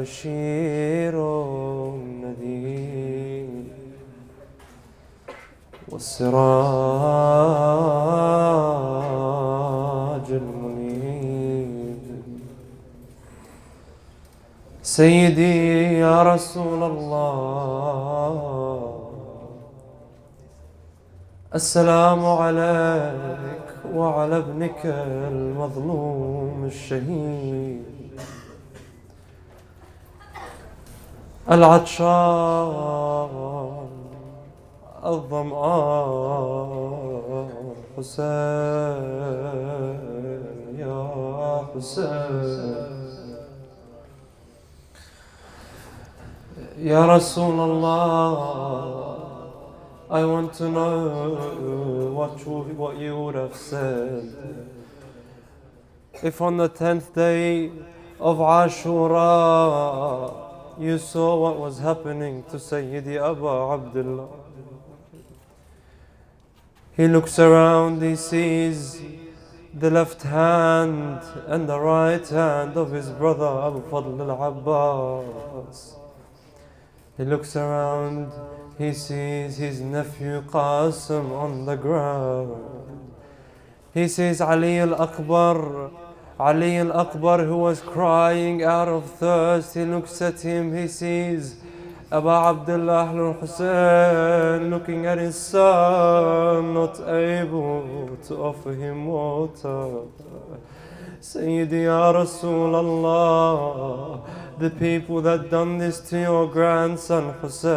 بشير نذير والسراج المنير. سيدي يا رسول الله السلام عليك وعلى ابنك المظلوم الشهيد العطشان الظمآن حسين يا حسين. يا رسول الله I want to know what you would have said if on the 10th day of Ashura'a you saw what was happening to Sayyidi Abu Abdullah. He looks around, he sees the left hand and the right hand of his brother Abu Fadl al-Abbas. He looks around, he sees his nephew Qasim on the ground. He sees Ali al-Akbar who was crying out of thirst. He looks at him, he sees Abu Abdullah al-Hussein looking at his son, not able to offer him water. Sayyidi ya Rasulallah, the people that done this to your grandson Hussein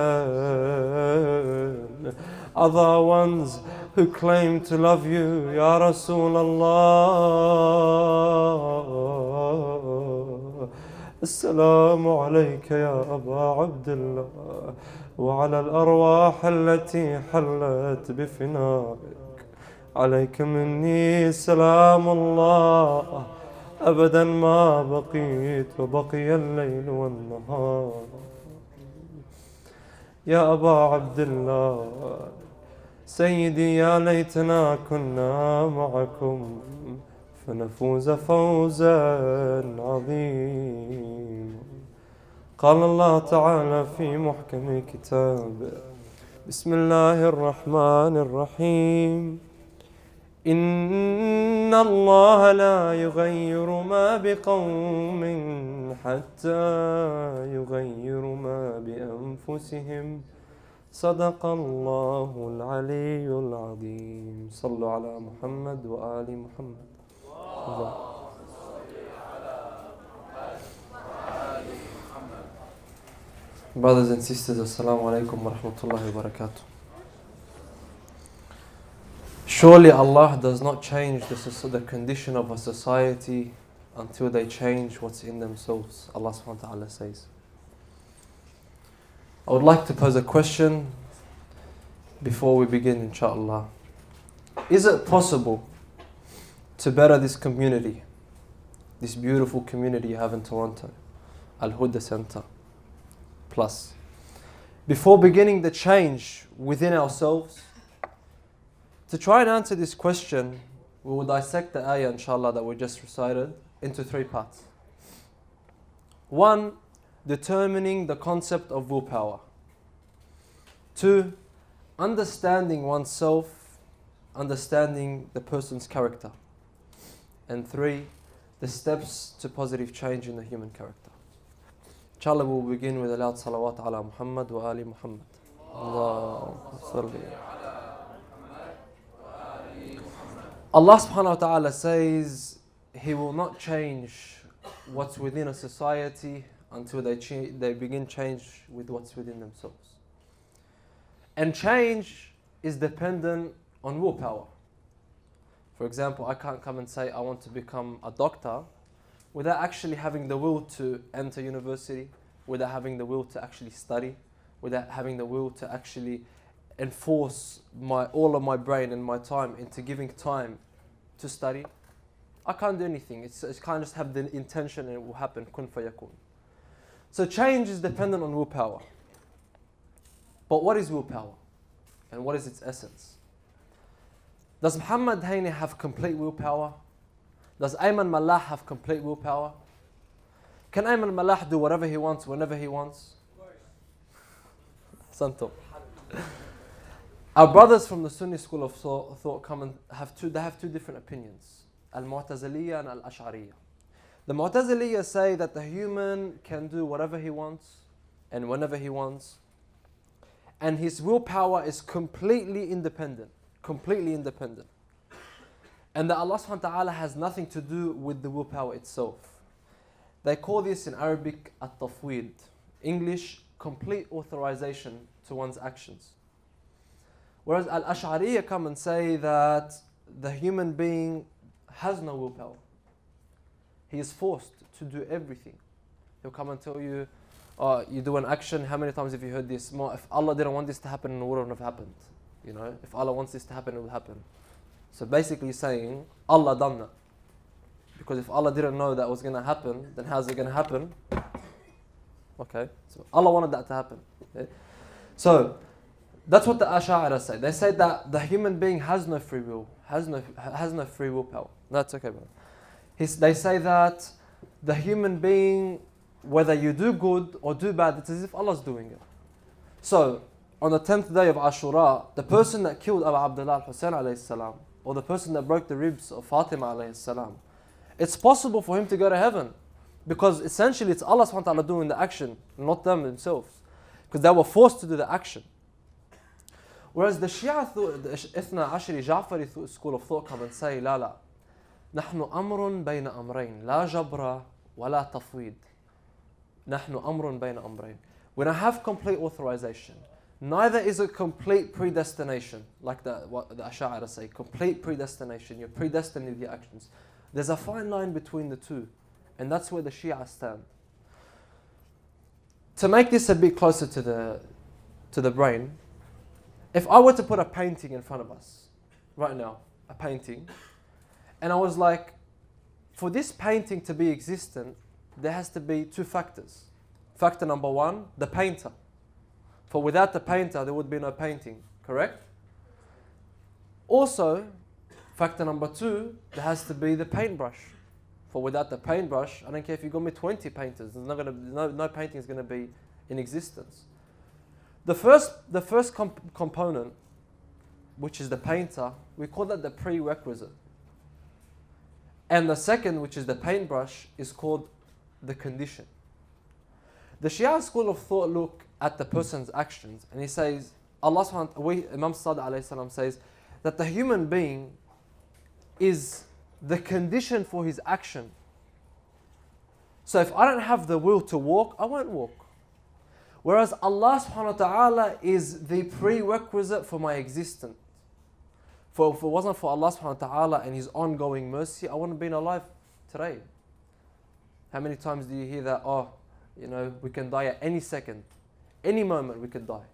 are the ones who claim to love you, ya Rasulallah. Assalamu alayka ya Aba Abdullah wa ala al-arwah allati hallat bifinaik. عليك مني سلام الله أبدا ما بقيت وبقي الليل والنهار. يا أبا عبد الله سيدي يا ليتنا كنا معكم فنفوز فوزا عظيما. قال الله تعالى في محكم كتابه بسم الله الرحمن الرحيم إن الله لا يغير ما بقوم حتى يغيروا ما بأنفسهم صدق الله العلي العظيم. صلوا على محمد وآل محمد. Brothers and sisters, assalamu alaikum wa rahmatullahi wa barakatuh. Surely Allah does not change the condition of a society until they change what's in themselves. Allah subhanahu wa ta'ala says. I would like to pose a question before we begin, inshaAllah. Is it possible to better this community, this beautiful community you have in Toronto, Al-Huda Center Plus? Before beginning the change within ourselves, to try and answer this question, we will dissect the ayah, inshallah, that we just recited into 3 parts. 1, determining the concept of willpower. 2, understanding oneself, understanding the person's character. And 3, the steps to positive change in the human character. Inshallah, we'll begin with a loud salawat ala Muhammad wa ali Muhammad. Allahumma salli. Allah subhanahu wa ta'ala says He will not change what's within a society until they begin change with what's within themselves. And change is dependent on willpower. For example, I can't come and say I want to become a doctor without actually having the will to enter university, without having the will to actually study, without having the will to actually enforce all of my brain and my time into giving time to study. I can't do anything. It's kind of just have the intention and it will happen. Kun fayakun. So change is dependent on willpower. But what is willpower? And what is its essence? Does Mohamed Dhaini have complete willpower? Does Ayman Mallah have complete willpower? Can Ayman al-Mallah do whatever he wants, whenever he wants? Santo. Our brothers from the Sunni school of thought come and have two different opinions. Al-Mu'taziliyya and Al-Ash'ariyya. The Mu'taziliyya say that the human can do whatever he wants and whenever he wants. And his willpower is completely independent. Completely independent. And that Allah subhanahu wa ta'ala has nothing to do with the willpower itself. They call this in Arabic at-tafwid. English, complete authorization to one's actions. Whereas Al-Ash'ariyya come and say that the human being has no willpower. He is forced to do everything. He'll come and tell you, you do an action, how many times have you heard this? If Allah didn't want this to happen, it wouldn't have happened. You know, if Allah wants this to happen, it will happen. So basically saying, Allah done that. Because if Allah didn't know that was going to happen, then how's it going to happen? Okay, so Allah wanted that to happen. Okay? So, that's what the Asha'ira say. They say that the human being has no free will, has no free willpower. That's okay, bro. They say that the human being, whether you do good or do bad, it's as if Allah's doing it. So, on the 10th day of Ashura, the person that killed Abu Abdullah al-Hussein alayhi salam, or the person that broke the ribs of Fatima alayhi salam, it's possible for him to go to heaven. Because essentially it's Allah subhanahu wa ta'ala doing the action, not them themselves. Because they were forced to do the action. Whereas the Shia, the Ithna Ashri Ja'fari school of thought come and say, لا لا, نحن أمر بين أمرين, لا جبر ولا تفويض. نحن أمر بين أمرين. We don't have complete authorization. Neither is it complete predestination, like what the Asha'ira say, complete predestination. You're predestined with your actions. There's a fine line between the two, and that's where the Shia stand. To make this a bit closer to the brain, if I were to put a painting in front of us, right now, a painting, and I was like, for this painting to be existent, there has to be two factors. Factor number one, the painter. For without the painter, there would be no painting, correct? Also, factor number two, there has to be the paintbrush. For without the paintbrush, I don't care if you got me 20 painters, no painting is going to be in existence. The first component, which is the painter, we call that the prerequisite. And the second, which is the paintbrush, is called the condition. The Shia school of thought look at the person's actions, and he says, Allah subhanahu wa ta'ala, Imam Sadiq alayhi salam says, that the human being is the condition for his action. So if I don't have the will to walk, I won't walk. Whereas Allah subhanahu wa ta'ala is the prerequisite for my existence. For if it wasn't for Allah subhanahu wa ta'ala and His ongoing mercy, I wouldn't have been alive today. How many times do you hear that, we can die at any second, any moment we could die.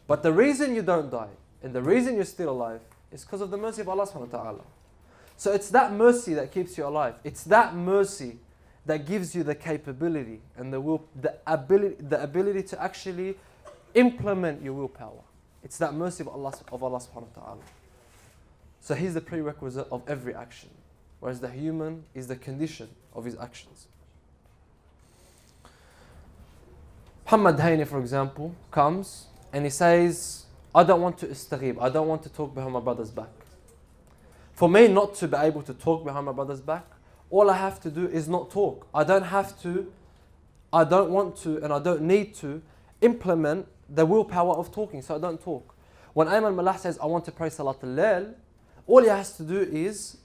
But the reason you don't die, and the reason you're still alive, is because of the mercy of Allah subhanahu wa ta'ala. So it's that mercy that keeps you alive. It's that mercy that gives you the capability and the will, the ability to actually implement your willpower. It's that mercy of Allah subhanahu wa ta'ala. So He's the prerequisite of every action, whereas the human is the condition of his actions. Mohamed Dhaini, for example, comes and he says, I don't want to istaghib, I don't want to talk behind my brother's back. For me not to be able to talk behind my brother's back, all I have to do is not talk. I don't want to, and I don't need to implement the willpower of talking, so I don't talk. When Ayman Mallah says, I want to pray Salat al-Layl, all he has to do is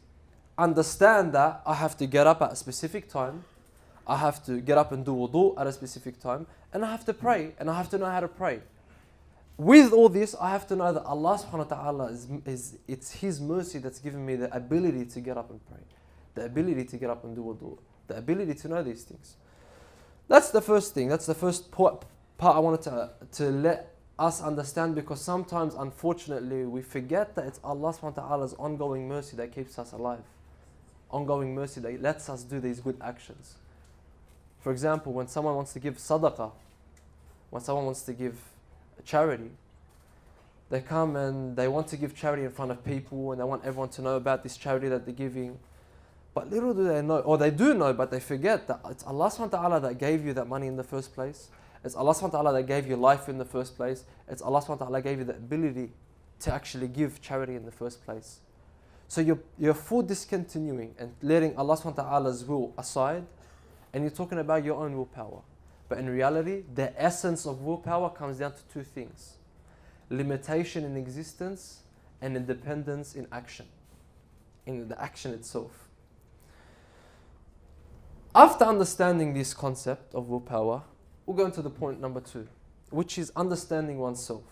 understand that I have to get up at a specific time, I have to get up and do wudu at a specific time, and I have to pray, and I have to know how to pray. With all this, I have to know that Allah subhanahu wa ta'ala it's His mercy that's given me the ability to get up and pray, the ability to get up and do wudu, the ability to know these things. That's the first thing, that's the first part I wanted to let us understand, because sometimes, unfortunately, we forget that it's Allah subhanahu wa ta'ala's ongoing mercy that keeps us alive. Ongoing mercy that lets us do these good actions. For example, when someone wants to give sadaqah, when someone wants to give a charity, they come and they want to give charity in front of people and they want everyone to know about this charity that they're giving. But little do they know, or they do know, but they forget that it's Allah subhanahu wa ta'ala that gave you that money in the first place. It's Allah subhanahu wa ta'ala that gave you life in the first place. It's Allah subhanahu wa ta'ala that gave you the ability to actually give charity in the first place. So you're full discontinuing and letting Allah subhanahu wa ta'ala's will aside, and you're talking about your own willpower. But in reality, the essence of willpower comes down to two things: limitation in existence and independence in action, in the action itself. After understanding this concept of willpower, we'll go into the point number 2, which is understanding oneself.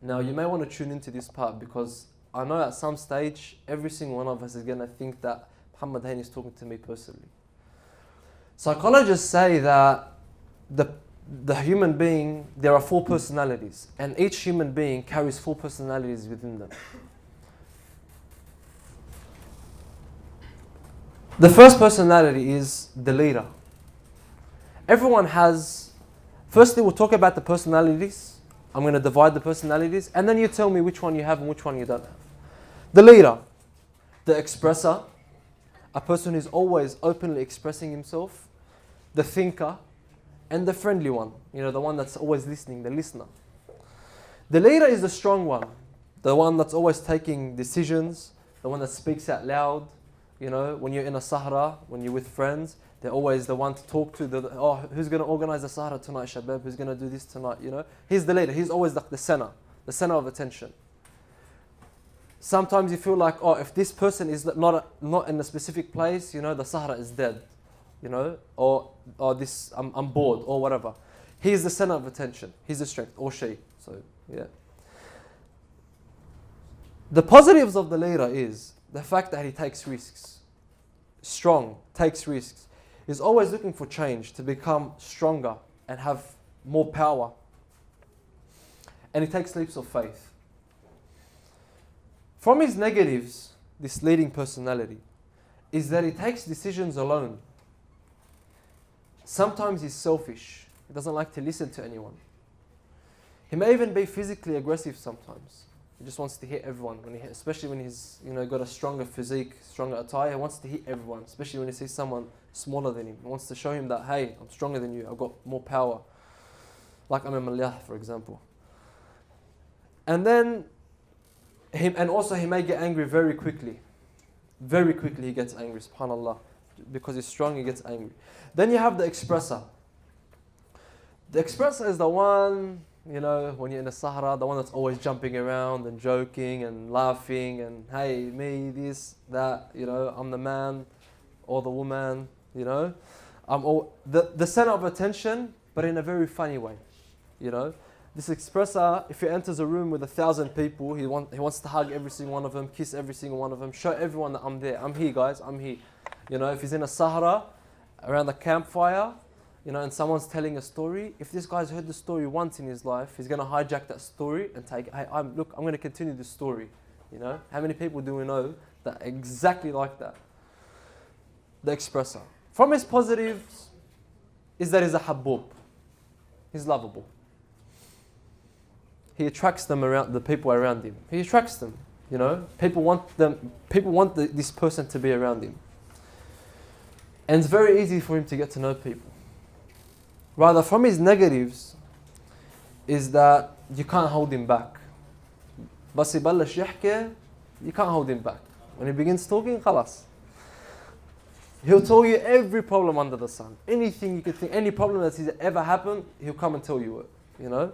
Now, you may want to tune into this part because I know at some stage, every single one of us is going to think that Mohamed Dhaini is talking to me personally. Psychologists say that the human being, there are 4 personalities, and each human being carries 4 personalities within them. The first personality is the leader. Everyone has, firstly we'll talk about the personalities. I'm going to divide the personalities, and then you tell me which one you have and which one you don't have. The leader, the expresser, a person who's always openly expressing himself, the thinker, and the friendly one, the one that's always listening, the listener. The leader is the strong one, the one that's always taking decisions, the one that speaks out loud. When you're in a sahra, when you're with friends, they're always the one to talk to. Who's going to organize the sahra tonight, shabab? Who's going to do this tonight? He's the leader. He's always like the center of attention. Sometimes you feel like, if this person is not in a specific place, the sahra is dead, or this I'm bored or whatever. He's the center of attention. He's the strength, or she. So yeah. The positives of the leader is the fact that he takes risks. Strong, takes risks. He's always looking for change to become stronger and have more power. And he takes leaps of faith. From his negatives, this leading personality, is that he takes decisions alone. Sometimes he's selfish. He doesn't like to listen to anyone. He may even be physically aggressive sometimes. He just wants to hit everyone, especially when he's got a stronger physique, stronger attire. He wants to hit everyone, especially when he sees someone smaller than him. He wants to show him that, hey, I'm stronger than you, I've got more power. Like Imam al-Yah, for example. And then, he may get angry very quickly. Very quickly he gets angry, subhanAllah. Because he's strong, he gets angry. Then you have the expresser. The expresser is the one, when you're in the Sahara, the one that's always jumping around and joking and laughing and, hey, me, this, that, I'm the man or the woman, I'm the center of attention, but in a very funny way, This expresser, if he enters a room with 1,000 people, he wants to hug every single one of them, kiss every single one of them, show everyone that I'm there, I'm here, guys, I'm here. If he's in a Sahara, around the campfire, and someone's telling a story, if this guy's heard the story once in his life, he's going to hijack that story and take, hey, I'm going to continue this story. How many people do we know that exactly like that? The expresser. From his positives is that he's a haboob. He's lovable. He attracts the people around him. He attracts them. People want this person to be around him. And it's very easy for him to get to know people. Rather, from his negatives is that you can't hold him back. بس يبلش يحكي, you can't hold him back. When he begins talking, خلاص. He'll tell you every problem under the sun. Anything you could think, any problem that's ever happened, he'll come and tell you it,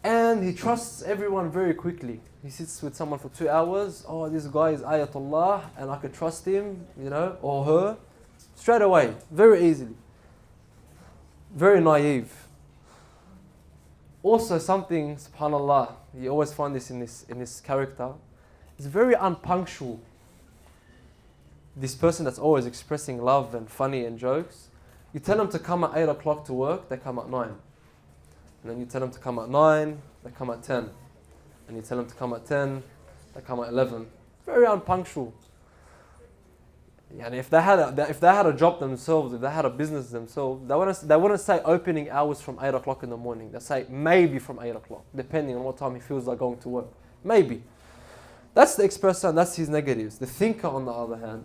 And he trusts everyone very quickly. He sits with someone for 2 hours. Oh, this guy is Ayatollah and I can trust him, or her. Straight away, very easily. Very naive. Also something, subhanAllah, you always find this in this character, is very unpunctual. This person that's always expressing love and funny and jokes, you tell them to come at 8 o'clock to work, they come at 9. And then you tell them to come at 9, they come at 10. And you tell them to come at 10, they come at 11. Very unpunctual. And if they had a job themselves, if they had a business themselves, they wouldn't say opening hours from 8 o'clock in the morning. They say maybe from 8 o'clock, depending on what time he feels like going to work. Maybe. That's the expressor and that's his negatives. The thinker, on the other hand,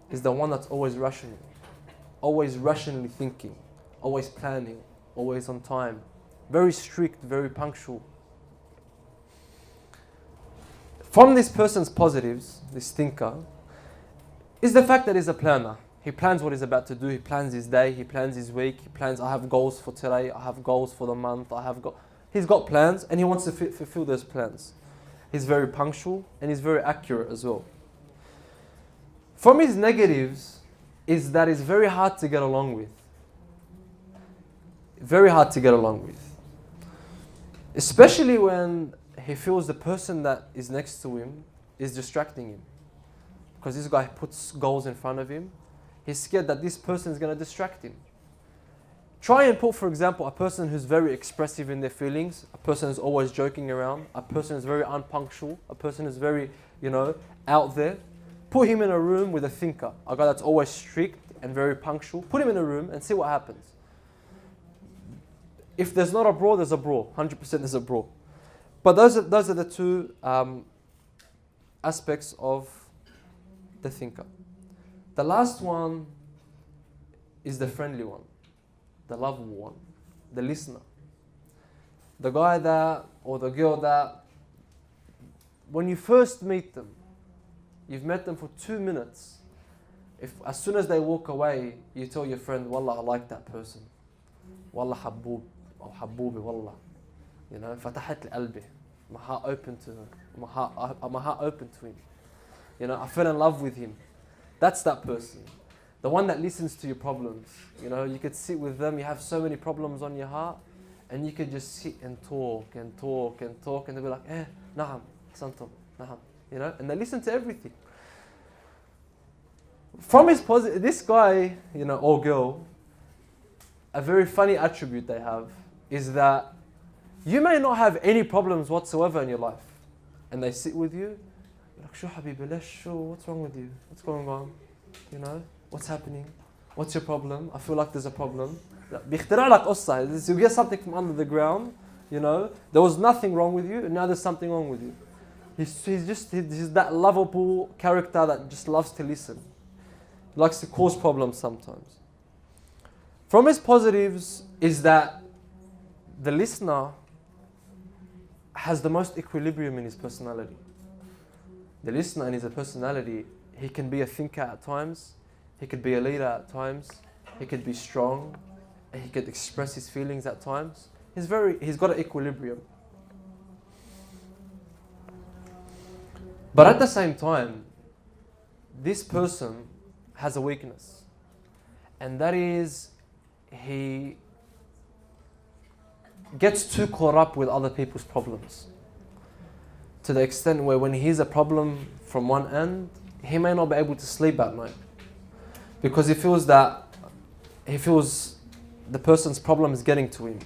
is the one that's always rational, always rationally thinking, always planning, always on time, very strict, very punctual. From this person's positives, this thinker, is the fact that he's a planner. He plans what he's about to do, he plans his day, he plans his week, he plans, I have goals for today, I have goals for the month, he's got plans and he wants to fulfill those plans. He's very punctual and he's very accurate as well. From his negatives is that it's very hard to get along with. Very hard to get along with. Especially when he feels the person that is next to him is distracting him. Because this guy puts goals in front of him. He's scared that this person is going to distract him. Try and put, for example, a person who's very expressive in their feelings, a person who's always joking around, a person who's very unpunctual, a person who's very, out there. Put him in a room with a thinker, a guy that's always strict and very punctual. Put him in a room and see what happens. If there's not a brawl, there's a brawl. 100% there's a brawl. But those are the two aspects of the thinker. The last one is the friendly one, the lovable one, the listener. The guy that, or the girl that, when you first meet them, you've met them for 2 minutes. If as soon as they walk away, you tell your friend, Wallah, I like that person. Wallah, Haboob, or Haboobi, Wallah. Fatahat al-qalbi. My heart open to him. My heart open to him. I fell in love with him. That's that person. The one that listens to your problems. You could sit with them, you have so many problems on your heart, and you could just sit and talk and talk and talk, and they'll be like, na'am, santum, na'am. And they listen to everything. From his this guy, or girl, a very funny attribute they have is that you may not have any problems whatsoever in your life. And they sit with you, like, Shu Habibi, what's wrong with you? What's going on? What's happening? What's your problem? I feel like there's a problem. You get something from under the ground, there was nothing wrong with you, and now there's something wrong with you. He's that lovable character that just loves to listen. He likes to cause problems sometimes. From his positives is that the listener has the most equilibrium in his personality. The listener in his personality, he can be a thinker at times, he could be a leader at times, he could be strong, and he could express his feelings at times. He's got an equilibrium. But at the same time, this person has a weakness, and that is he gets too caught up with other people's problems, to the extent where when he hears a problem from one end, he may not be able to sleep at night because he feels the person's problem is getting to him,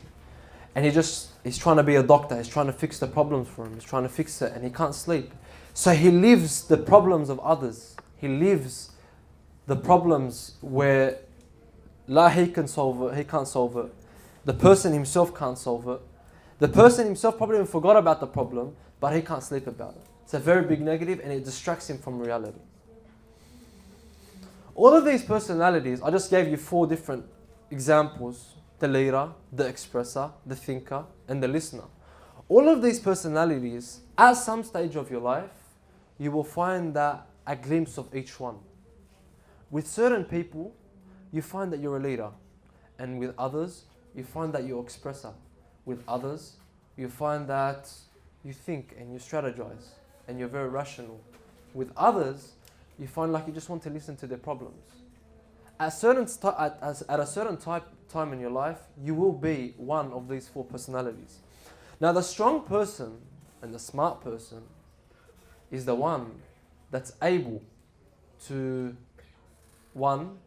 and he's trying to be a doctor, he's trying to fix the problems for him, he's trying to fix it, and he can't sleep. So he lives the problems of others. He lives the problems where he can solve it, he can't solve it. The person himself can't solve it. The person himself probably even forgot about the problem, but he can't sleep about it. It's a very big negative and it distracts him from reality. All of these personalities, I just gave you 4 different examples: the leader, the expressor, the thinker, and the listener. All of these personalities, at some stage of your life, you will find that a glimpse of each one. With certain people, you find that you're a leader, and with others, you find that you're an expressor. With others, you find that you think and you strategize, and you're very rational. With others, you find like you just want to listen to their problems. At a certain time in your life, you will be one of these 4 personalities. Now, the strong person and the smart person is the one that's able to, 1,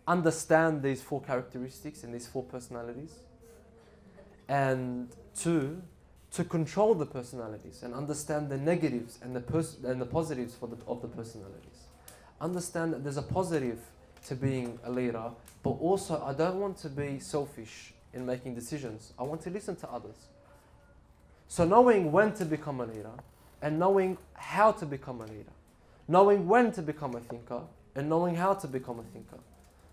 understand these 4 characteristics and these 4 personalities, and 2, to control the personalities and understand the negatives and the positives of the personalities. Understand that there's a positive to being a leader, but also I don't want to be selfish in making decisions. I want to listen to others. So knowing when to become a leader and knowing how to become a leader. Knowing when to become a thinker and knowing how to become a thinker.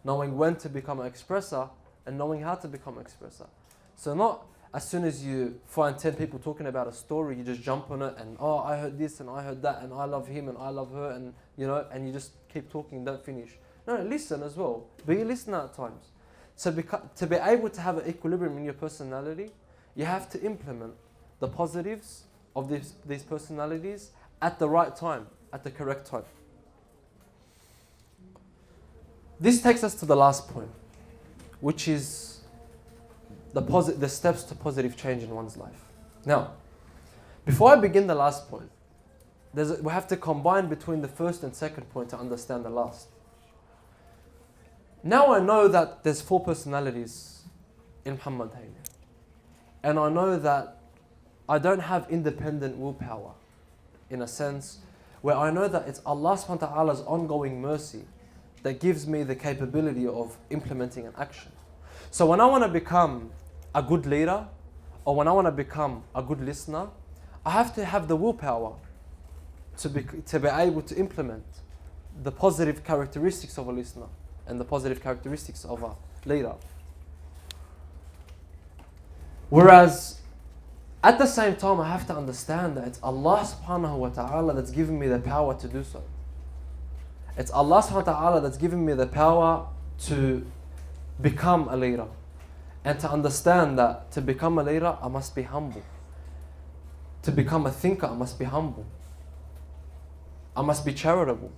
Knowing when to become an expresser and knowing how to become an expresser. So not as soon as you find 10 people talking about a story, you just jump on it and, oh, I heard this and I heard that and I love him and I love her, and you know, and you just keep talking, don't finish. No, listen as well. Be a listener at times. So to be able to have an equilibrium in your personality, you have to implement the positives of these personalities at the right time, at the correct time. This takes us to the last point, which is the steps to positive change in one's life. Now, before I begin the last point, we have to combine between the first and second point to understand the last. Now I know that there's 4 personalities in Mohamed Dhaini. And I know that I don't have independent willpower, in a sense, where I know that it's Allah subhanahu wa ta'ala's ongoing mercy that gives me the capability of implementing an action. So when I want to become a good leader, or when I want to become a good listener, I have to have the willpower to be able to implement the positive characteristics of a listener and the positive characteristics of a leader. Whereas, at the same time, I have to understand that it's Allah subhanahu wa ta'ala that's given me the power to do so. It's Allah subhanahu wa ta'ala that's given me the power to become a leader. And to understand that to become a leader, I must be humble. To become a thinker, I must be humble. I must be charitable.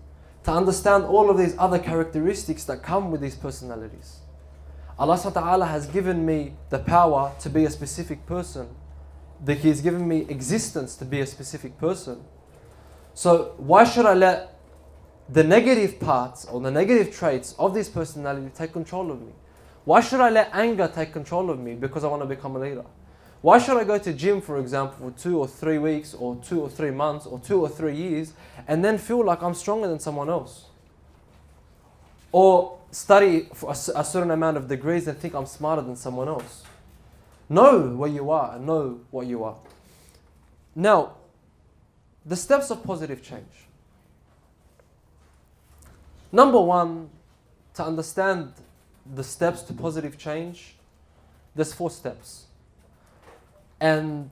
To understand all of these other characteristics that come with these personalities. Allah subhanahu wa ta'ala has given me the power to be a specific person. That He has given me existence to be a specific person. So why should I let the negative parts or the negative traits of this personality take control of me? Why should I let anger take control of me because I want to become a leader? Why should I go to gym, for example, for 2 or 3 weeks or 2 or 3 months or 2 or 3 years and then feel like I'm stronger than someone else? Or study for a certain amount of degrees and think I'm smarter than someone else? Know where you are and know what you are. Now, the steps of positive change. Number 1, to understand the steps to positive change, there's 4 steps. And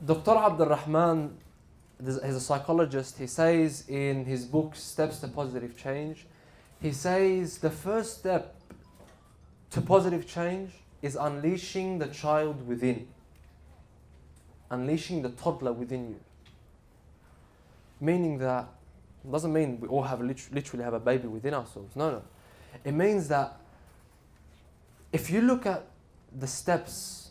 Dr. Abdul Rahman, he's a psychologist, he says in his book, Steps to Positive Change, he says the first step to positive change is unleashing the child within. Unleashing the toddler within you. Meaning that, it doesn't mean we all have literally have a baby within ourselves. No. It means that if you look at the steps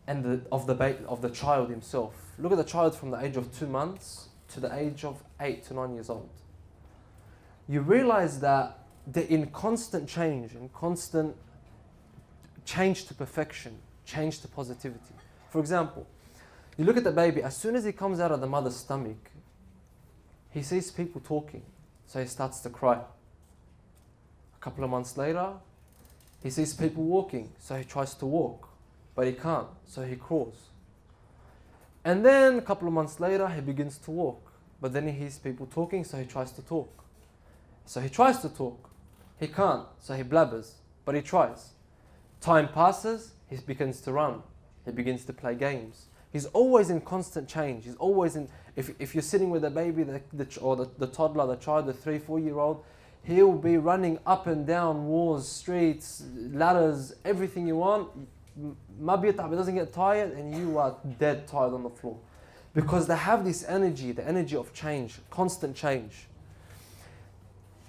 of the child himself, look at the child from the age of 2 months to the age of 8 to 9 years old. You realize that they're in constant change, in constant change to perfection, change to positivity. For example, you look at the baby, as soon as he comes out of the mother's stomach, he sees people talking, so he starts to cry. A couple of months later, he sees people walking, so he tries to walk, but he can't, so he crawls. And then a couple of months later, he begins to walk, but then he hears people talking, so he tries to talk. So he tries to talk, he can't, so he blabbers, but he tries. Time passes, he begins to run, he begins to play games. He's always in constant change. He's always in, if you're sitting with a baby, the toddler, the child, the 3-4-year-old, he'll be running up and down walls, streets, ladders, everything you want. Maybe it doesn't get tired and you are dead tired on the floor. Because they have this energy, the energy of change, constant change.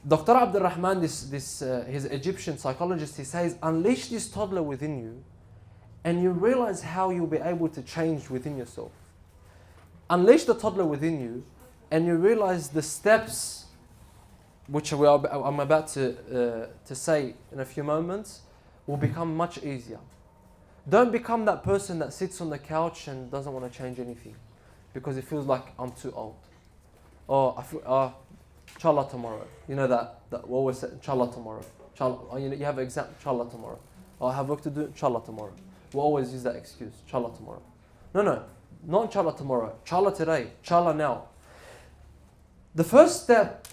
Dr. Abdul Rahman, his Egyptian psychologist, he says, unleash this toddler within you and you realize how you'll be able to change within yourself. Unleash the toddler within you and you realize the steps which I'm about to say in a few moments will become much easier. Don't become that person that sits on the couch and doesn't want to change anything because it feels like I'm too old. Or I feel, inshaAllah tomorrow. You know that we always say inshaAllah tomorrow. You have an exam, inshaAllah tomorrow. Or I have work to do, inshaAllah tomorrow. We always use that excuse, inshaAllah tomorrow. No, not inshaAllah tomorrow. InshaAllah today, inshaAllah now. The first step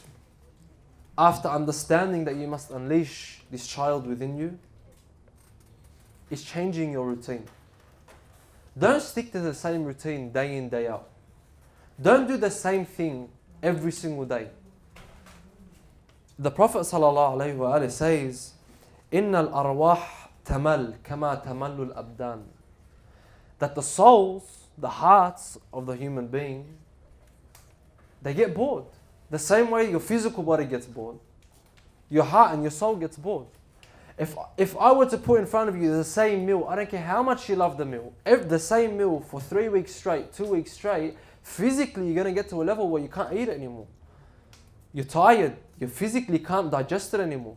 after understanding that you must unleash this child within you is changing your routine. Don't stick to the same routine day in, day out. Don't do the same thing every single day. The Prophet ﷺ says, إِنَّ الْأَرْوَاحِ تَمَلْ كَمَا تَمَلُّ الْأَبْدَانِ. That the souls, the hearts of the human being, they get bored. The same way your physical body gets bored, your heart and your soul gets bored. If I were to put in front of you the same meal, I don't care how much you love the meal, the same meal for 3 weeks straight, 2 weeks straight, physically you're going to get to a level where you can't eat it anymore. You're tired, you physically can't digest it anymore.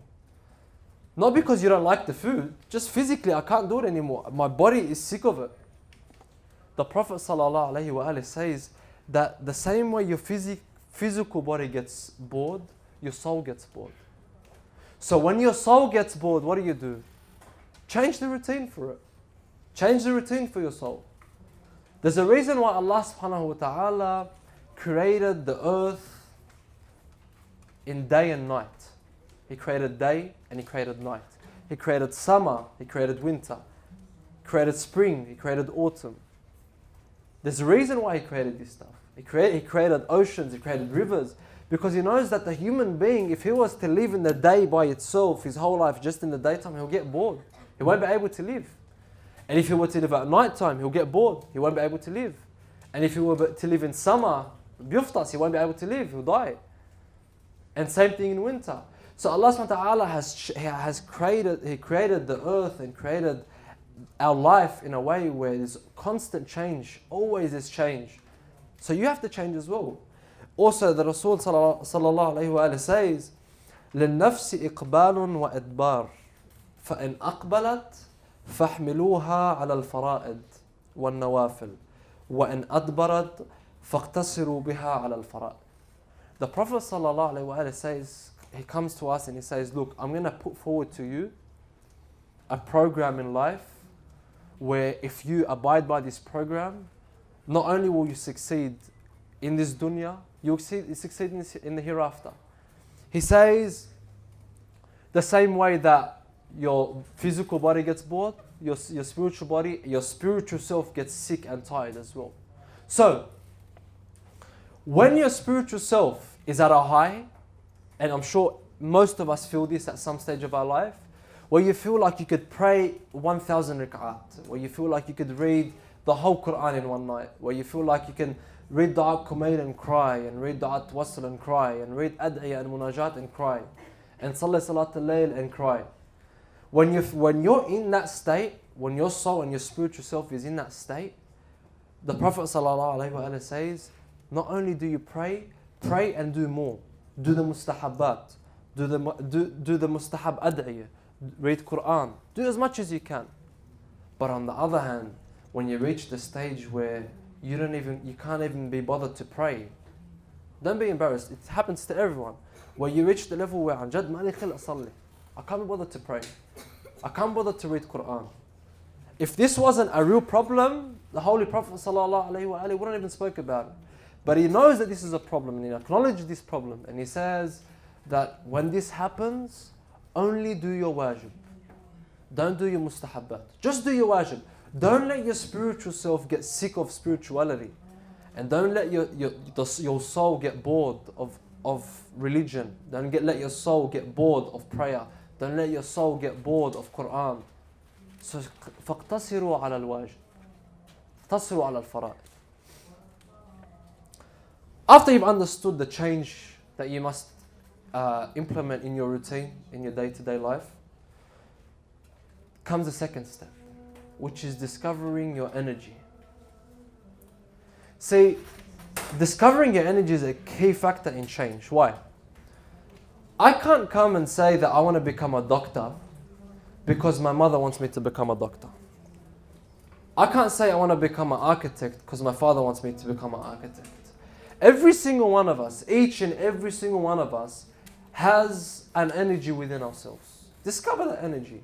Not because you don't like the food, just physically I can't do it anymore. My body is sick of it. The Prophet ﷺ says that the same way your physical body gets bored, your soul gets bored. So when your soul gets bored, what do? Change the routine for it. Change the routine for your soul. There's a reason why Allah subhanahu wa ta'ala created the earth in day and night. He created day and He created night. He created summer, He created winter. He created spring, He created autumn. There's a reason why He created this stuff. He created oceans, He created rivers, because He knows that the human being, if he was to live in the day by itself, his whole life just in the daytime, he'll get bored. He won't be able to live. And if he were to live at night time, he'll get bored. He won't be able to live. And if he were to live in summer, biyuftas, he won't be able to live. He'll die. And same thing in winter. So Allah subhanahu wa ta'ala has created the earth and created our life in a way where there's constant change. Always is change. So you have to change as well. Also, the Rasul sallallahu alayhi wa says, لِلنَّفْسِ إِقْبَالٌ وَإِدْبَارٌ فَإِنْ أَقْبَلَتْ فَاحْمِلُوهَا عَلَى الْفَرَائِضِ وَالنَّوَافِلِ وَإِنْ أَدْبَرَتْ فَاقْتَصِرُوا بِهَا عَلَى الْفَرَائِضِ. The Prophet sallallahu alayhi wa says, he comes to us and he says, look, I'm going to put forward to you a program in life where if you abide by this program, not only will you succeed in this dunya, you'll succeed in the hereafter. He says, the same way that your physical body gets bored, your spiritual body, your spiritual self gets sick and tired as well. So, when your spiritual self is at a high, and I'm sure most of us feel this at some stage of our life, where you feel like you could pray 1,000 rak'at, where you feel like you could read the whole Quran in one night, where you feel like you can read Da'at Kumayl and cry, and read Da'at Wasl and cry, and read Ad'iyah and Munajat and cry, and Salah Salat al-Layl and cry. When you're in that state, when your soul and your spiritual self is in that state, the Prophet ﷺ says, not only do you pray and do more. Do the mustahabbat, do the mustahab ad'iyah, read Quran, do as much as you can. But on the other hand, when you reach the stage where you can't even be bothered to pray, don't be embarrassed. It happens to everyone. Where you reach the level where Anjad mali khil asalli, I can't be bothered to pray. I can't bother to read Quran. If this wasn't a real problem, the Holy Prophet ﷺ wouldn't even spoke about it. But he knows that this is a problem and he acknowledges this problem. And he says that when this happens, only do your wajib. Don't do your mustahabbat. Just do your wajib. Don't let your spiritual self get sick of spirituality. And don't let your soul get bored of religion. Don't let your soul get bored of prayer. Don't let your soul get bored of Quran. So, فَاقْتَصِرُوا عَلَى الْوَاجِبِ اقْتَصِرُوا عَلى الْفَرَائِضِ. After you've understood the change that you must implement in your routine, in your day-to-day life, comes the second step, which is discovering your energy. See, discovering your energy is a key factor in change. Why? I can't come and say that I want to become a doctor because my mother wants me to become a doctor. I can't say I want to become an architect because my father wants me to become an architect. Every single one of us, each and every single one of us, has an energy within ourselves. Discover that energy.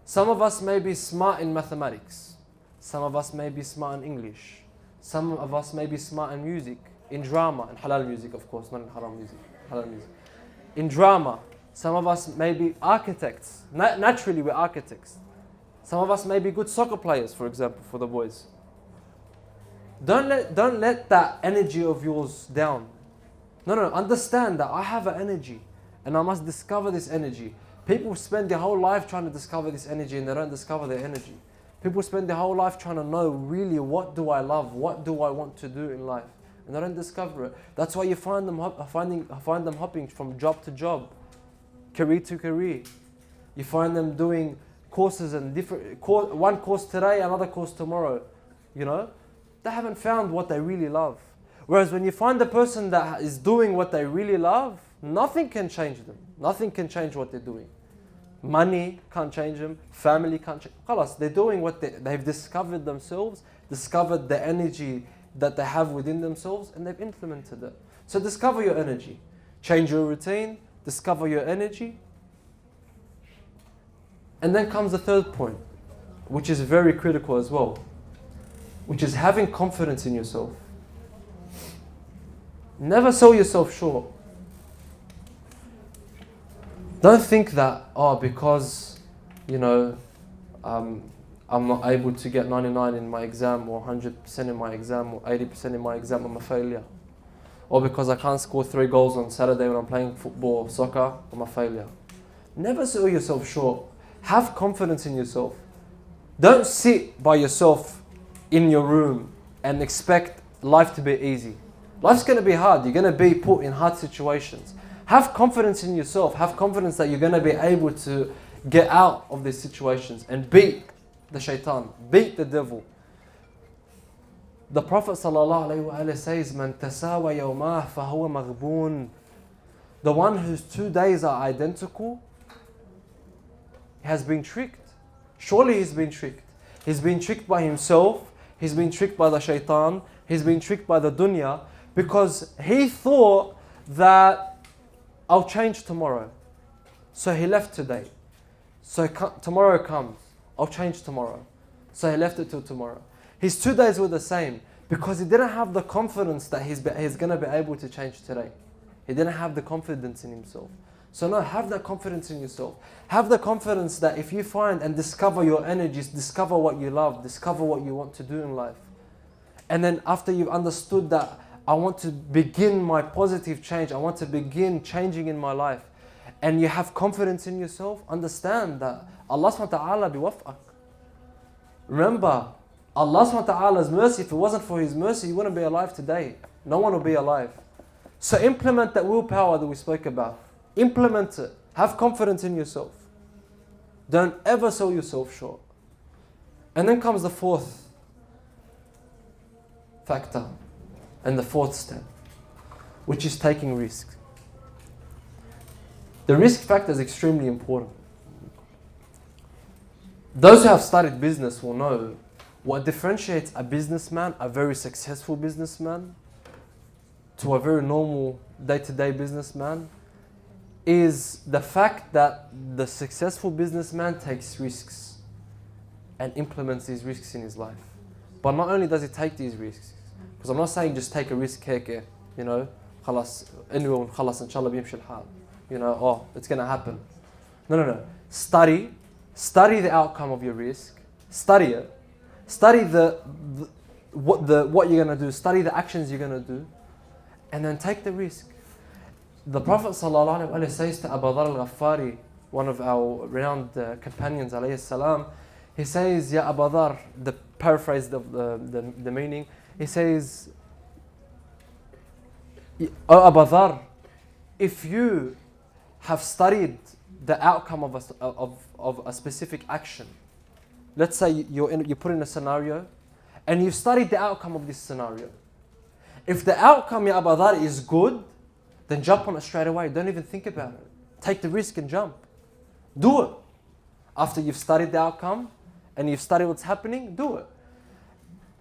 Some of us may be smart in mathematics. Some of us may be smart in English. Some of us may be smart in music. in drama, and halal music of course, not in haram music, halal music. In drama, some of us may be architects. Naturally we're architects. Some of us may be good soccer players, for example, for the boys. Don't let that energy of yours down. No, understand that I have an energy and I must discover this energy. People spend their whole life trying to discover this energy and they don't discover their energy. People spend their whole life trying to know really what do I love, what do I want to do in life, and they don't discover it. That's why you find them hopping from job to job, career to career. You find them doing courses and one course today, another course tomorrow. You know, they haven't found what they really love. Whereas when you find the person that is doing what they really love, nothing can change them. Nothing can change what they're doing. Money can't change them. Family can't change. Khalas, they're doing what they've discovered themselves, discovered the energy that they have within themselves, and they've implemented it. So discover your energy. Change your routine. Discover your energy. And then comes the third point, which is very critical as well, which is having confidence in yourself. Never sell yourself short. Don't think that, because, I'm not able to get 99 in my exam, or 100% in my exam, or 80% in my exam, I'm a failure. Or because I can't score 3 goals on Saturday when I'm playing football or soccer, I'm a failure. Never sell yourself short. Have confidence in yourself. Don't sit by yourself in your room and expect life to be easy. Life's going to be hard. You're going to be put in hard situations. Have confidence in yourself. Have confidence that you're going to be able to get out of these situations and beat the shaitan, beat the devil. The Prophet ﷺ says, "Man tasawa yawmah fahuwa maghboon." The one whose 2 days are identical has been tricked. Surely he's been tricked. He's been tricked by himself. He's been tricked by the shaitan. He's been tricked by the dunya, because he thought that I'll change tomorrow. So he left today. So tomorrow comes. I'll change tomorrow. So he left it till tomorrow. His 2 days were the same because he didn't have the confidence that he's going to be able to change today. He didn't have the confidence in himself. So no, have that confidence in yourself. Have the confidence that if you find and discover your energies, discover what you love, discover what you want to do in life. And then after you've understood that, I want to begin my positive change, I want to begin changing in my life, and you have confidence in yourself, understand that Allah subhanahu wa ta'ala biwaf'ak. Remember, Allah subhanahu wa ta'ala's mercy, if it wasn't for His mercy, you wouldn't be alive today. No one will be alive. So implement that willpower that we spoke about. Implement it. Have confidence in yourself. Don't ever sell yourself short. And then comes the fourth factor and the fourth step, which is taking risks. The risk factor is extremely important. Those who have studied business will know what differentiates a businessman, a very successful businessman, to a very normal day-to-day businessman is the fact that the successful businessman takes risks and implements these risks in his life. But not only does he take these risks, because I'm not saying just take a risk, خلاص anyone خلاص إن شاء الله بيمشي الحال, it's going to happen. No. Study the outcome of your risk. Study it. Study what you're going to do. Study the actions you're going to do, and then take the risk. The Prophet ﷺ says to Abu Dharr al-Ghaffari, one of our renowned companions, alayhi salam, he says, Ya Abu Dharr, the paraphrase of the meaning, he says, O Abu Dharr, if you have studied the outcome of a specific action, let's say you put in a scenario, and you've studied the outcome of this scenario. If the outcome, Ya Abu Dharr, is good, then jump on it straight away. Don't even think about it. Take the risk and jump. Do it. After you've studied the outcome and you've studied what's happening, do it.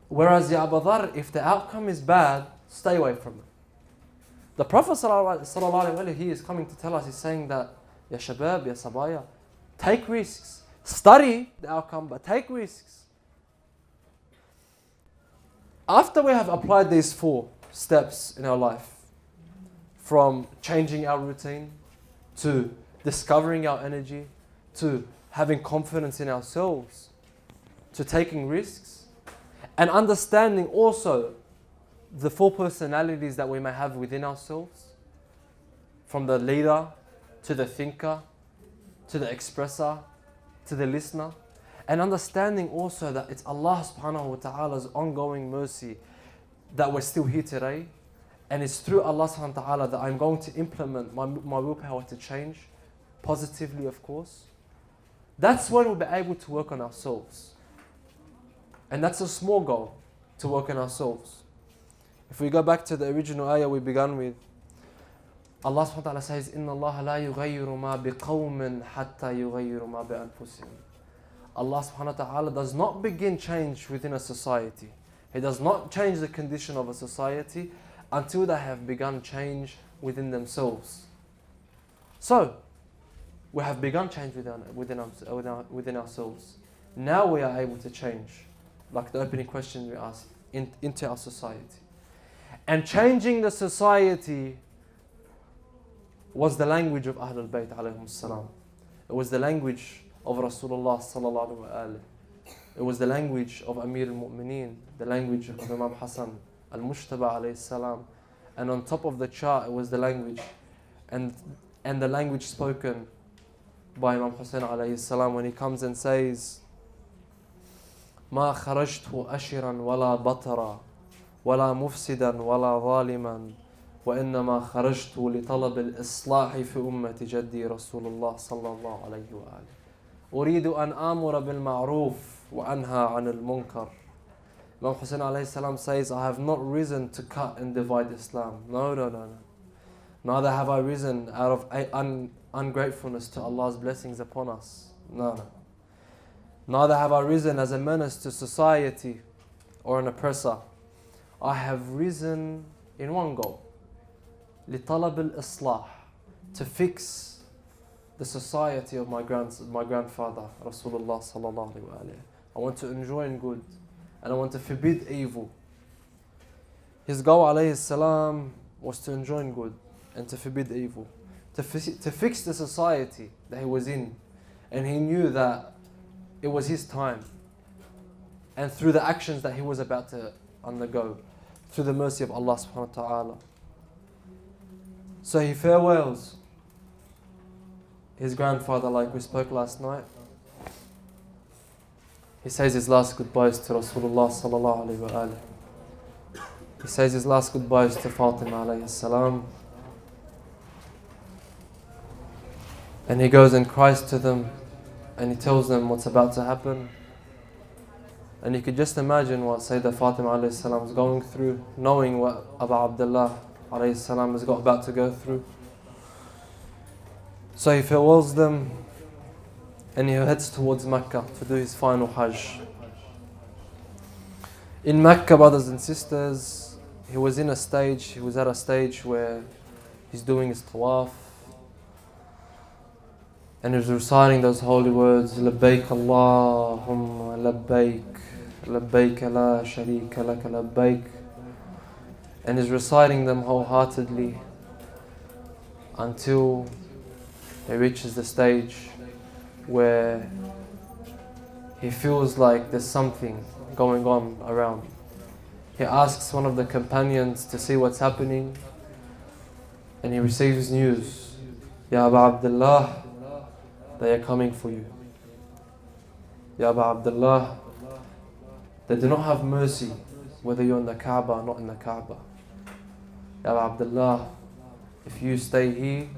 Whereas, Ya Abu Dharr, if the outcome is bad, stay away from it. The Prophet ﷺ, he is coming to tell us, he's saying that, Ya Shabab, Ya Sabaya, take risks. Study the outcome, but take risks. After we have applied these four, steps in our life, from changing our routine, to discovering our energy, to having confidence in ourselves, to taking risks, and understanding also the four personalities that we may have within ourselves, from the leader to the thinker, to the expresser, to the listener, and understanding also that it's Allah subhanahu wa ta'ala's ongoing mercy that we're still here today, and it's through Allah subhanahu wa ta'ala that I'm going to implement my willpower to change, positively of course. That's when we'll be able to work on ourselves. And that's a small goal, to work on ourselves. If we go back to the original ayah we began with, Allah subhanahu wa ta'ala says, إِنَّ اللَّهَ لَا يُغَيِّرُ مَا بِقَوْمٍ حَتَّى يُغَيِّرُ مَا بِأَنفُسِهِمْ. Allah subhanahu wa ta'ala does not begin change within a society. He does not change the condition of a society until they have begun change within themselves. So, we have begun change within ourselves. Now we are able to change, like the opening question we asked, into our society. And changing the society was the language of Ahlul Bayt alayhim salam. It was the language of Rasulullah sallallahu alaihi wasallam. It was the language of Amir al-Mu'mineen, the language of Imam Hassan al-Mushtaba alayhi salam. And on top of the chart, it was the language and the language spoken by Imam Hussein alayhi salam when he comes and says, ما خرجت أشرا ولا بطرا ولا مفسدا ولا ظالما وإنما خرجت لطلب الإصلاح في أمة جدي رسول الله صلى الله عليه وآله أريد أن آمر بالمعروف وأنهى عن المنكر. Imam Hussein alayhi salam says, I have not risen to cut and divide Islam. No. Neither have I risen out of ungratefulness to Allah's blessings upon us. No. Neither have I risen as a menace to society or an oppressor. I have risen in one goal. لِطَلَبِ الْإِصْلَاح, to fix the society of my grandfather, Rasulullah sallallahu alaihi wasallam. I want to enjoin good and I want to forbid evil. His goal alayhi salam was to enjoin good and to forbid evil, to fix the society that he was in. And he knew that it was his time. And through the actions that he was about to undergo, through the mercy of Allah subhanahu wa ta'ala. So he farewells his grandfather, like we spoke last night. He says his last goodbyes to Rasulullah sallallahu alayhi wa alihi. He says his last goodbyes to Fatima alayhi salam. And he goes and cries to them and he tells them what's about to happen. And you could just imagine what Sayyidah Fatima alayhi salam is going through, knowing what Abu Abdullah alayhi salam is about to go through. So he farewells them and he heads towards Mecca to do his final Hajj. In Mecca, brothers and sisters, he was at a stage where he's doing his tawaf and he's reciting those holy words, لبيك اللهم لبيك لبيك لا شريك لك لبيك, and he's reciting them wholeheartedly until he reaches the stage where he feels like there's something going on around. He asks one of the companions to see what's happening and he receives news, Ya Abu Abdullah, they are coming for you. Ya Abu Abdullah, they do not have mercy whether you're in the Kaaba or not in the Kaaba. Ya Abu Abdullah, if you stay here,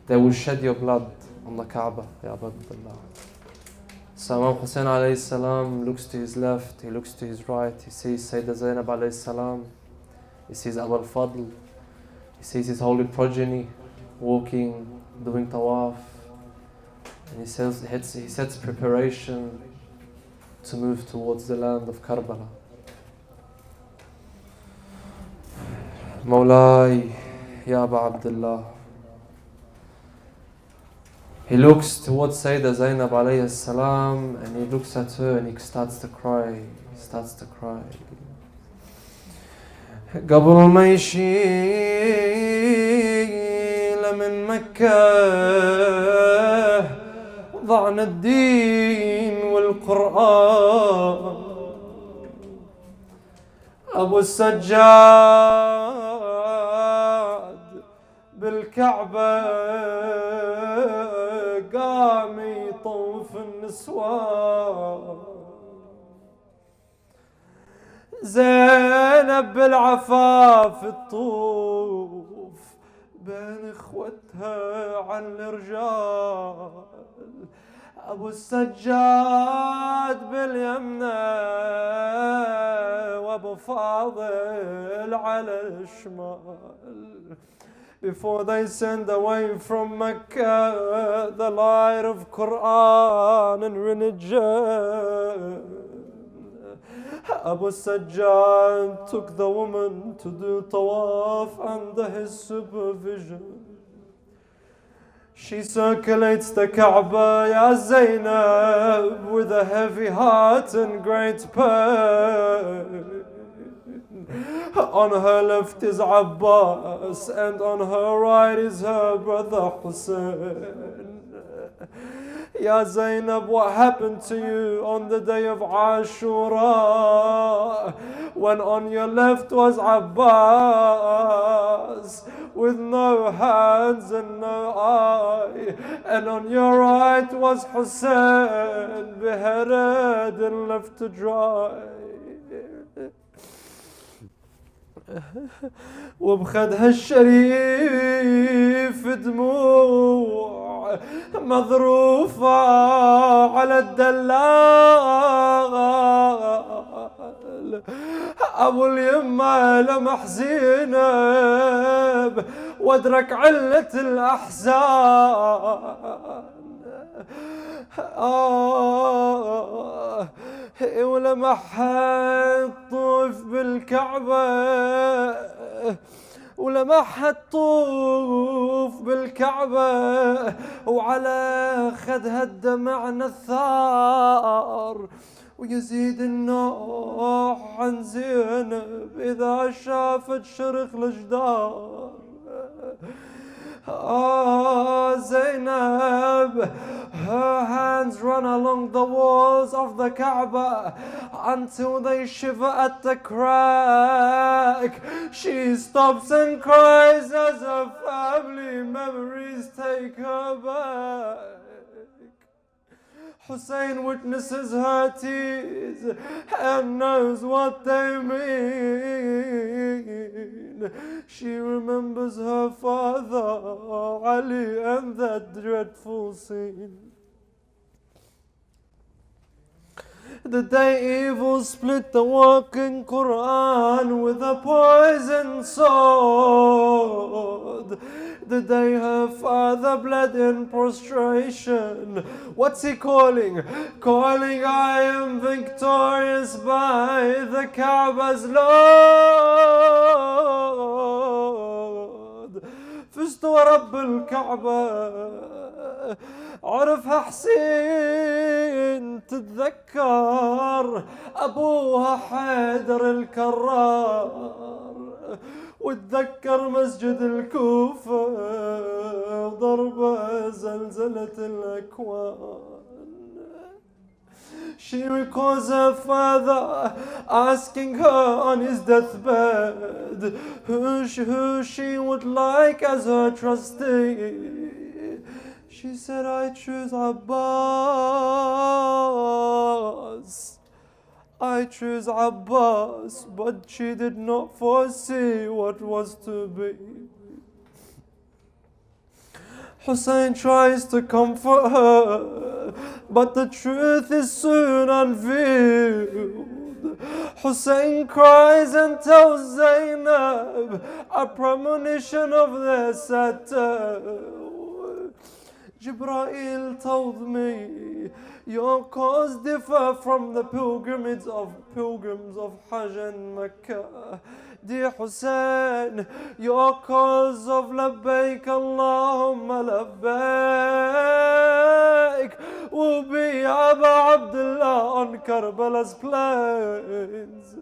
they will shed your blood on the Kaaba, Ya Abu Abdullah. So Imam Hussein alayhi salam looks to his left, he looks to his right, he sees Sayyidah Zainab alayhi salam, he sees Abu al-Fadl, he sees his holy progeny walking, doing tawaf, and he sets preparation to move towards the land of Karbala. Mawlai, Ya Abu Abdullah. He looks towards Sayyidah Zainab alayhi salam and he looks at her and he starts to cry. قبل ما يشيل من مكة ضعنا الدين والقرآن. أبو السجاد بالكعبة قام يطوف النسوان. زينب بالعفاف تطوف بين اخوتها عن الرجال. ابو السجاد باليمنى وابو فاضل على الشمال. Before they send away from Mecca the light of Quran and religion, Abu Sajjad took the woman to do tawaf under his supervision. She circulates the Kaaba, Ya Zainab, with a heavy heart and great pain. On her left is Abbas, and on her right is her brother Hussein. Ya Zainab, what happened to you on the day of Ashura'a, when on your left was Abbas with no hands and no eye, and on your right was Hussein beheaded and left to dry. وبخدها الشريف دموع مظروفة على الدلال. أبو اليمة لمح زينب وادرك علة الأحزان. ولمحها الطوف بالكعبة، ولمحها الطوف بالكعبة، وعلى خدها الدمع نثار. ويزيد النوح عن زينب إذا شافت شرخ الجدار. Zainab, her hands run along the walls of the Kaaba until they shiver at the crack. She stops and cries as her family memories take her back. Hussein witnesses her tears and knows what they mean. She remembers her father, Ali, and that dreadful scene. The day evil split the working Quran with a poisoned sword. The day her father bled in prostration. What's he calling? Calling, I am victorious by the Kaaba's Lord. فزت ورب الكعبة. عرفها حسين تتذكر أبوها حيدر الكرار. وتذكر مسجد الكوفة ضربة زلزلة الأكوان. She recalls her father asking her on his deathbed who she would like as her trustee. She said, I choose Abbas. I choose Abbas, but she did not foresee what was to be. Hussein tries to comfort her, but the truth is soon unveiled. Hussein cries and tells Zainab a premonition of their sad tale. Jibreel told me, your cause differ from the pilgrims of Hajj and Mecca. Dear Hussein, your cause of Labbaik Allahumma Labbaik will be Aba Abdullah on Karbala's plains.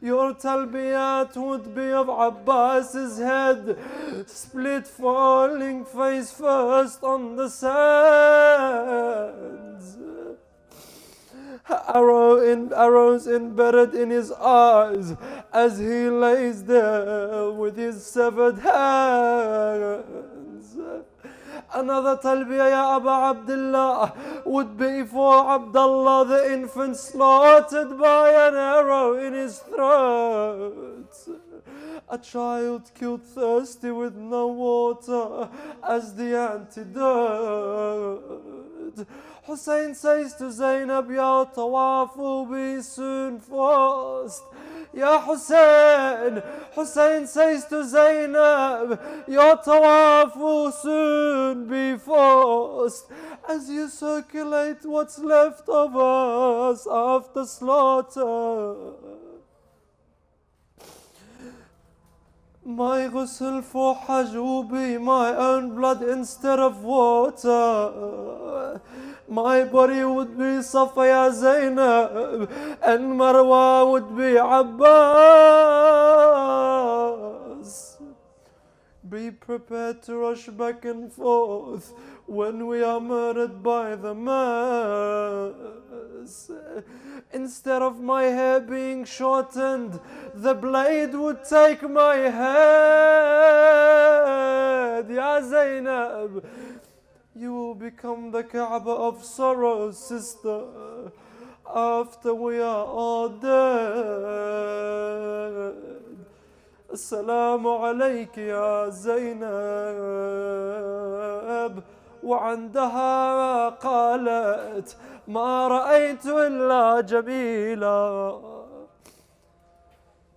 Your talbiyat would be of Abbas's head, split falling face first on the sands. Arrows embedded in his eyes as he lays there with his severed hands. Another talbiyah, Ya Aba Abdullah, would be for Abdullah, the infant slaughtered by an arrow in his throat. A child killed thirsty with no water as the antidote. Hussein says to Zainab, Ya tawaf will be soon forced. Ya Hussein. Hussein says to Zainab, Your tawaf will soon be forced as you circulate what's left of us after slaughter. My ghusl for Hajj will be my own blood instead of water. My body would be Safa ya Zainab, and Marwa would be Abbas. Be prepared to rush back and forth when we are murdered by the mass. Instead of my hair being shortened, the blade would take my head. Ya Zainab, you will become the Kaaba of sorrow, sister, after we are all dead. Assalamu alayki ya Zainab. وعندها قالت ما رأيت إلا جميلا.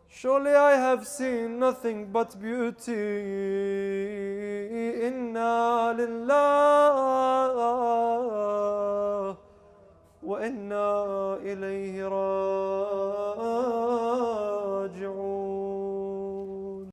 Surely I have seen nothing but beauty. Inna lillah wa inna ilayhi raji'un.